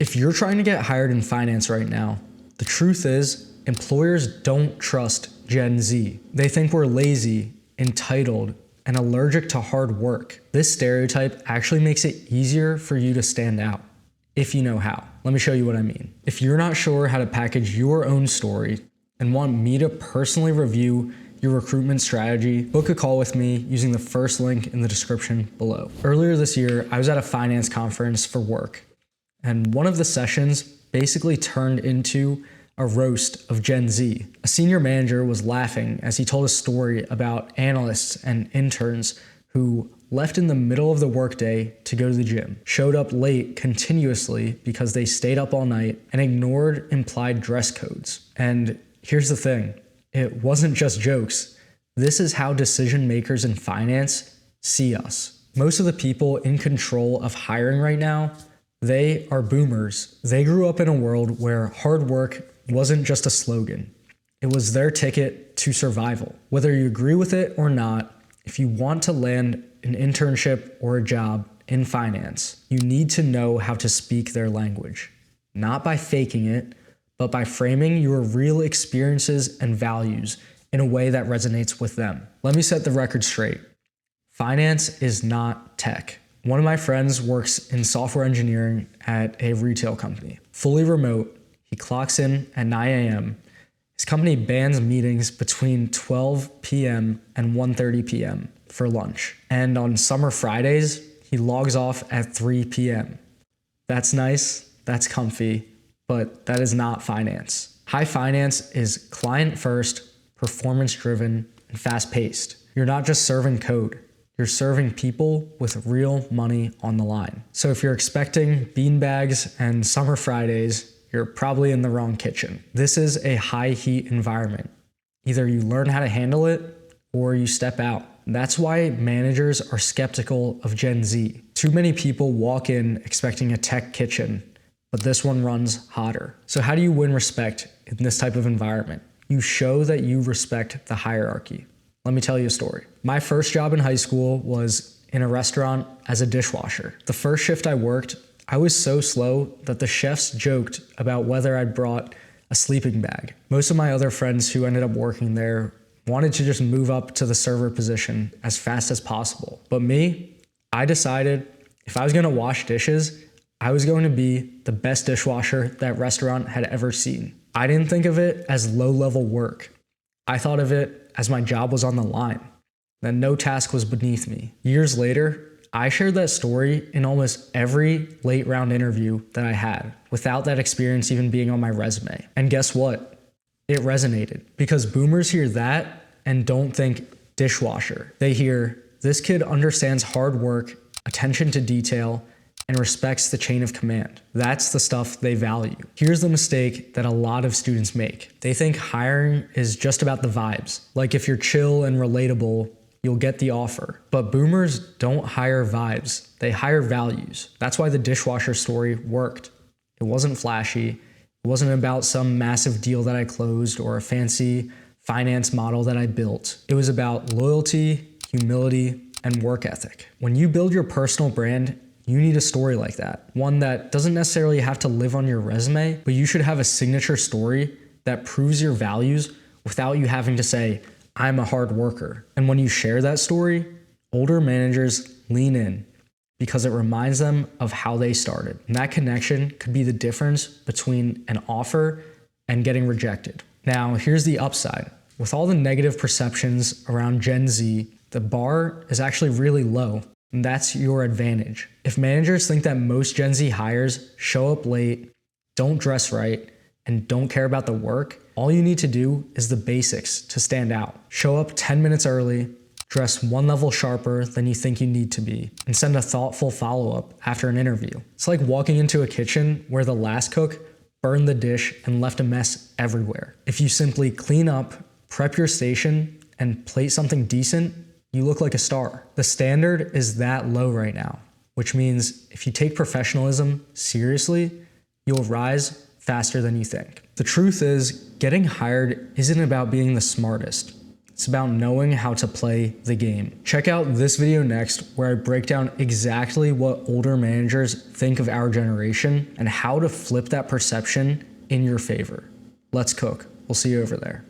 If you're trying to get hired in finance right now, the truth is employers don't trust Gen Z. They think we're lazy, entitled, and allergic to hard work. This stereotype actually makes it easier for you to stand out, if you know how. Let me show you what I mean. If you're not sure how to package your own story and want me to personally review your recruitment strategy, book a call with me using the first link in the description below. Earlier this year, I was at a finance conference for work, and one of the sessions basically turned into a roast of Gen Z. A senior manager was laughing as he told a story about analysts and interns who left in the middle of the workday to go to the gym, showed up late continuously because they stayed up all night, and ignored implied dress codes. And here's the thing, it wasn't just jokes. This is how decision makers in finance see us. Most of the people in control of hiring right now, they are boomers. They grew up in a world where hard work wasn't just a slogan. It was their ticket to survival. Whether you agree with it or not, if you want to land an internship or a job in finance, you need to know how to speak their language. Not by faking it, but by framing your real experiences and values in a way that resonates with them. Let me set the record straight. Finance is not tech. One of my friends works in software engineering at a retail company. Fully remote, he clocks in at 9 a.m. His company bans meetings between 12 p.m. and 1:30 p.m. for lunch. And on summer Fridays, he logs off at 3 p.m. That's nice, that's comfy, but that is not finance. High finance is client first, performance driven, and fast paced. You're not just serving code. You're serving people with real money on the line. So if you're expecting beanbags and summer Fridays, you're probably in the wrong kitchen. This is a high heat environment. Either you learn how to handle it or you step out. That's why managers are skeptical of Gen Z. Too many people walk in expecting a tech kitchen, but this one runs hotter. So how do you win respect in this type of environment? You show that you respect the hierarchy. Let me tell you a story. My first job in high school was in a restaurant as a dishwasher. The first shift I worked, I was so slow that the chefs joked about whether I'd brought a sleeping bag. Most of my other friends who ended up working there wanted to just move up to the server position as fast as possible. But me, I decided if I was gonna wash dishes, I was going to be the best dishwasher that restaurant had ever seen. I didn't think of it as low-level work. I thought of it as my job was on the line, that no task was beneath me. Years later, I shared that story in almost every late round interview that I had, without that experience even being on my resume. And guess what? It resonated, because boomers hear that and don't think dishwasher. They hear, this kid understands hard work, attention to detail, and respects the chain of command. That's the stuff they value. Here's the mistake that a lot of students make. They think hiring is just about the vibes. Like if you're chill and relatable, you'll get the offer. But boomers don't hire vibes, they hire values. That's why the dishwasher story worked. It wasn't flashy. It wasn't about some massive deal that I closed or a fancy finance model that I built. It was about loyalty, humility, and work ethic. When you build your personal brand, you need a story like that. One that doesn't necessarily have to live on your resume, but you should have a signature story that proves your values without you having to say, I'm a hard worker. And when you share that story, older managers lean in because it reminds them of how they started. And that connection could be the difference between an offer and getting rejected. Now, here's the upside. With all the negative perceptions around Gen Z, the bar is actually really low. And that's your advantage. If managers think that most Gen Z hires show up late, don't dress right, and don't care about the work, all you need to do is the basics to stand out. Show up 10 minutes early, dress one level sharper than you think you need to be, and send a thoughtful follow-up after an interview. It's like walking into a kitchen where the last cook burned the dish and left a mess everywhere. If you simply clean up, prep your station, and plate something decent, you look like a star. The standard is that low right now, which means if you take professionalism seriously, you'll rise faster than you think. The truth is, getting hired isn't about being the smartest. It's about knowing how to play the game. Check out this video next where I break down exactly what older managers think of our generation and how to flip that perception in your favor. Let's cook. We'll see you over there.